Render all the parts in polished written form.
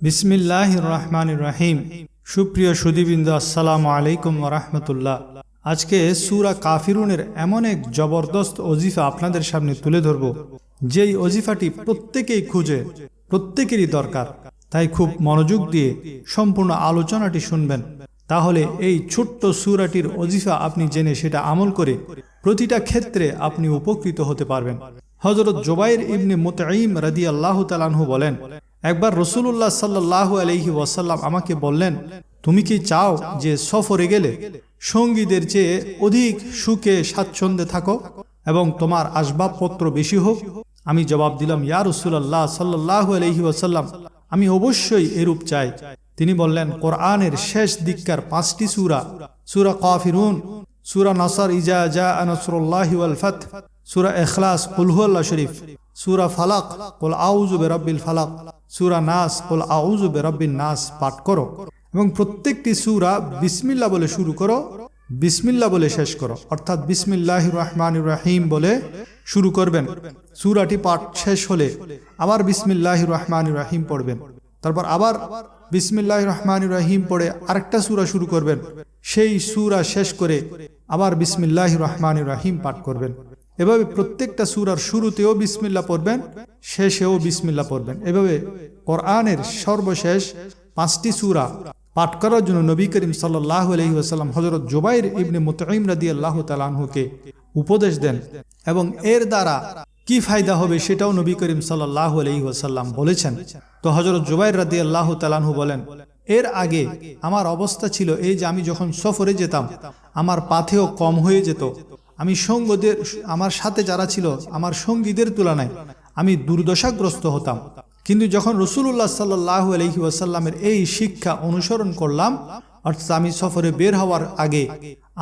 বিসমিল্লাহির রহমানির রহিম। সুপ্রিয় সুধীবৃন্দ, আসসালামু আলাইকুম ওয়া রাহমাতুল্লাহ। আজকে সূরা কাফিরুনের এমন এক জবরদস্ত ওজিফা আপনাদের সামনে তুলে ধরব, যেই ওজিফাটি প্রত্যেকেই খুঁজে, প্রত্যেকেরই দরকার। তাই খুব মনোযোগ দিয়ে সম্পূর্ণ আলোচনাটি শুনবেন, তাহলে এই ছোট্ট সূরাটির ওজিফা আপনি জেনে সেটা আমল করে প্রতিটা ক্ষেত্রে আপনি উপকৃত হতে পারবেন। হযরত জুবাইর ইবনে মুতঈম রাদিয়াল্লাহু তাআলা আনহু বলেন, একবার রাসূলুল্লাহ সাল্লাল্লাহু আলাইহি ওয়াসাল্লাম আমাকে বললেন, তুমি কি চাও যে সফরে গেলে সঙ্গীদের চেয়ে অধিক সুখে স্বাচ্ছন্দ্যে থাকো এবং তোমার আসবাবপত্র বেশি হোক? আমি জবাব দিলাম, ইয়া রাসূলুল্লাহ সাল্লাল্লাহু আলাইহি ওয়াসাল্লাম, আমি অবশ্যই এরূপ চাই। তিনি বললেন, কোরআনের শেষ দিককার 5টি সূরা, সূরা কাফিরুন, সূরা নাসর ইজা জাআ নাসরুল্লাহি ওয়াল ফাত, সূরা ইখলাস কুল হুয়াল্লাহু শরীফ, সূরা ফালাক কুল আউযু বিরাব্বিল ফালাক, সূরা নাস কুল আউযু বিরাব্বিন নাস পাঠ করো এবং প্রত্যেকটি সূরা বিসমিল্লাহ বলে শুরু করো, বিসমিল্লাহ বলে শেষ করো। অর্থাৎ বিসমিল্লাহির রহমানির রহিম বলে শুরু করবেন, সূরাটি পাঠ শেষ হলে আবার বিসমিল্লাহির রহমানির রহিম পড়বেন, তারপর আবার বিসমিল্লাহির রহমানির রহিম পড়ে আরেকটা সূরা শুরু করবেন, সেই সূরা শেষ করে আবার বিসমিল্লাহির রহমানির রহিম পাঠ করবেন। এভাবে প্রত্যেকটা সূরার শুরুতেও বিসমিল্লাহ পড়বেন, শেষেও বিসমিল্লাহ পড়বেন। এভাবে কোরআনের সর্বশেষ 5টি সূরা পাঠ করার জন্য নবী করিম সাল্লাল্লাহু আলাইহি ওয়াসাল্লাম হযরত জুবাইর ইবনে মুতঈম রাদিয়াল্লাহু তাআলা আনহুকে উপদেশ দেন এবং এর দ্বারা কি ফায়দা হবে সেটাও নবী করিম সাল্লাল্লাহু আলাইহি ওয়াসাল্লাম বলেছেন। তো হযরত জুবাইর রাদিয়াল্লাহু তাআলা আনহু বলেন, এর আগে আমার অবস্থা ছিল এই যে আমি যখন সফরে যেতাম আমার পাথেয় কম হয়ে যেত, আমি সঙ্গীদের, আমার সাথে যারা ছিল আমার সঙ্গীদের তুলনায় আমি দুর্দশাগ্রস্ত হতাম। কিন্তু যখন রাসূলুল্লাহ সাল্লাল্লাহু আলাইহি ওয়াসাল্লামের এই শিক্ষা অনুসরণ করলাম, অর্থাৎ আমি সফরে বের হওয়ার আগে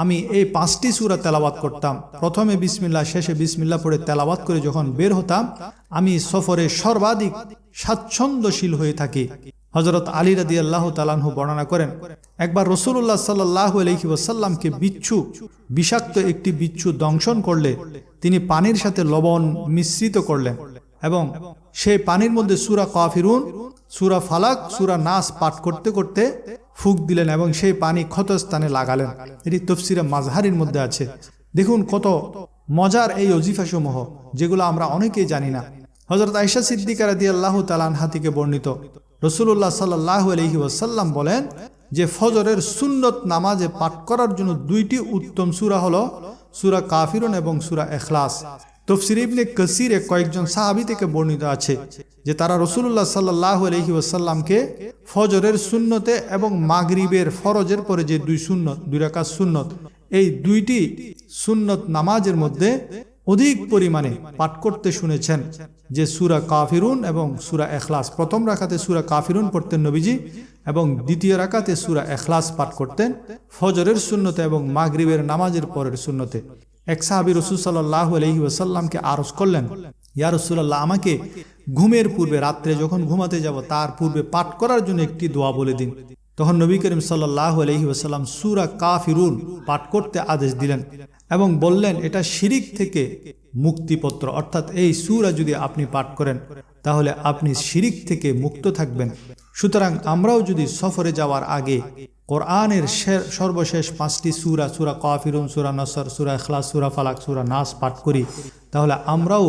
আমি এই 5টি সূরা তেলাওয়াত করতাম, প্রথমে বিসমিল্লাহ শেষে বিসমিল্লাহ পড়ে তেলাওয়াত করে যখন বের হতাম, আমি সফরে সর্বাধিক স্বাচ্ছন্দ্যশীল হয়ে থাকি। হযরত আলী রাদিয়াল্লাহু তাআলা আনহু বর্ণনা করেন, একবার রাসূলুল্লাহ সাল্লাল্লাহু আলাইহি ওয়াসাল্লামকে বিচ্ছু, বিষাক্ত একটি বিচ্ছু দংশন করলে তিনি পানির সাথে লবণ মিশ্রিত করলেন এবং সেই পানির মধ্যে সূরা কাফিরুন, সূরা ফালাক, সূরা নাস পাঠ করতে করতে ফুঁক দিলেন এবং সেই পানি ক্ষতস্থানে লাগালেন। এটি তাফসীরে মাযহারির মধ্যে আছে। দেখুন কত মজার এই ওজিফাসমূহ, যেগুলো আমরা অনেকেই জানি না। হযরত আয়েশা সিদ্দিকা রাদিয়াল্লাহু তাআলা আনহা থেকে বর্ণিত, রাসূলুল্লাহ সাল্লাল্লাহু আলাইহি ওয়াসাল্লাম বলেন যে ফজরের সুন্নত নামাজে পাঠ করার জন্য 2টি উত্তম সূরা হলো সূরা কাফিরুন এবং সূরা ইখলাস। তাফসীর ইবনে কাসিরে কয়েকজন সাহাবী থেকে বর্ণিত আছে যে তারা রাসূলুল্লাহ সাল্লাল্লাহু আলাইহি ওয়াসাল্লামকে ফজরের সুন্নতে এবং মাগরিবের ফরজের পরে যে 2 সুন্নত, 2 রাকাত সুন্নত, এই 2টি সুন্নত নামাজের মধ্যে অধিক পরিমাণে পাঠ করতে শুনেছেন যে সূরা কাফিরুন এবং সূরা ইখলাস। প্রথম রাকাতে সূরা কাফিরুন পড়তেন নবীজি এবং দ্বিতীয় রাকাতে সূরা ইখলাস পাঠ করতেন ফজরের সুন্নতে এবং মাগরিবের নামাজের পরের সুন্নতে। এক সাহাবী রাসূল সাল্লাল্লাহু আলাইহি ওয়াসাল্লামকে আরজ করলেন, ইয়া রাসূলুল্লাহ, আমাকে ঘুমের পূর্বে, রাত্রে যখন ঘুমাতে যাব তার পূর্বে পাঠ করার জন্য একটি দোয়া বলে দিন। তখন নবী করিম সাল্লাল্লাহু আলাইহি ওয়াসাল্লাম সূরা কাফিরুন পাঠ করতে আদেশ দিলেন এবং বললেন, এটা শিরিক থেকে মুক্তিপত্র, অর্থাৎ এই সূরা যদি আপনি পাঠ করেন তাহলে আপনি শিরিক থেকে মুক্ত থাকবেন। সুতরাং আমরাও যদি সফরে যাওয়ার আগে কোরআনের সর্বশেষ 5টি সূরা, সূরা কাফিরুন, সূরা নাসর, সূরা ইখলাস, সূরা ফালাক, সূরা নাস পাঠ করি, তাহলে আমরাও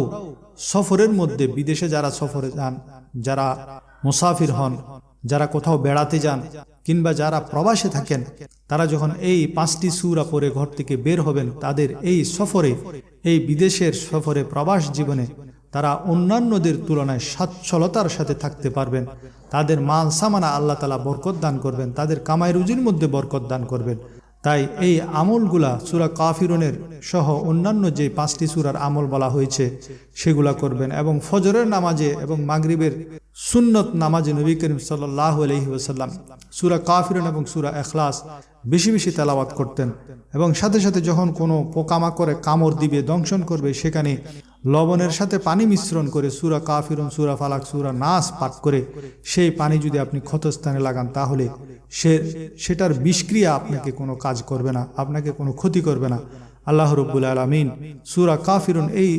সফরের মধ্যে, বিদেশে যারা সফরে যান, যারা মুসাফির হন, যারা কোথাও বেড়াতে যান কিংবা যারা প্রবাসে থাকেন, তারা যখন এই 5টি সূরা পড়ে ঘর থেকে বের হবেন, তাদের এই সফরে, এই বিদেশের সফরে, প্রবাস জীবনে তারা অন্যান্যদের তুলনায় সচ্ছলতার সাথে থাকতে পারবেন। তাদের মাল সামানা আল্লাহ তাআলা বরকত দান করবেন, তাদের কামাই রুজির মধ্যে বরকত দান করবেন। তাই এই আমলগুলা সূরা কাফিরুনের সহ অন্যান্য যে 5টি সূরার আমল বলা হয়েছে সেগুলা করবেন এবং ফজরের নামাজে এবং মাগরিবের সুন্নত নামাজে নবী করিম সাল্লাল্লাহু আলাইহি ওয়াসাল্লাম সূরা কাফিরুন এবং সূরা ইখলাস বেশি বেশি তেলাওয়াত করতেন এবং সাথে সাথে যখন কোনো পোকামাকড়ে কামড় দিবে, দংশন করবে, সেখানে লবণের সাথে পানি মিশ্রণ করে সূরা কাফিরুন, সূরা ফালাক, সূরা নাস পাঠ করে সেই পানি যদি আপনি ক্ষতস্থানে লাগান তাহলে সেটার বিষক্রিয়া আপনাকে কোনো কাজ করবে না, আপনাকে কোনো ক্ষতি করবে না। আল্লাহ রাব্বুল আলামিন সূরা কাফিরুন এই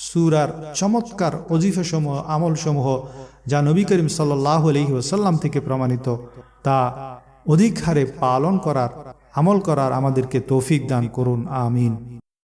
সূরার চমৎকার ওজিফাসমূহ আমলসমূহ যা নবী করিম সাল্লাল্লাহু আলাইহি ওয়াসাল্লাম থেকে প্রমাণিত তা অধিক হারে পালন করার আমল করার আমাদেরকে তৌফিক দান করুন আমিন।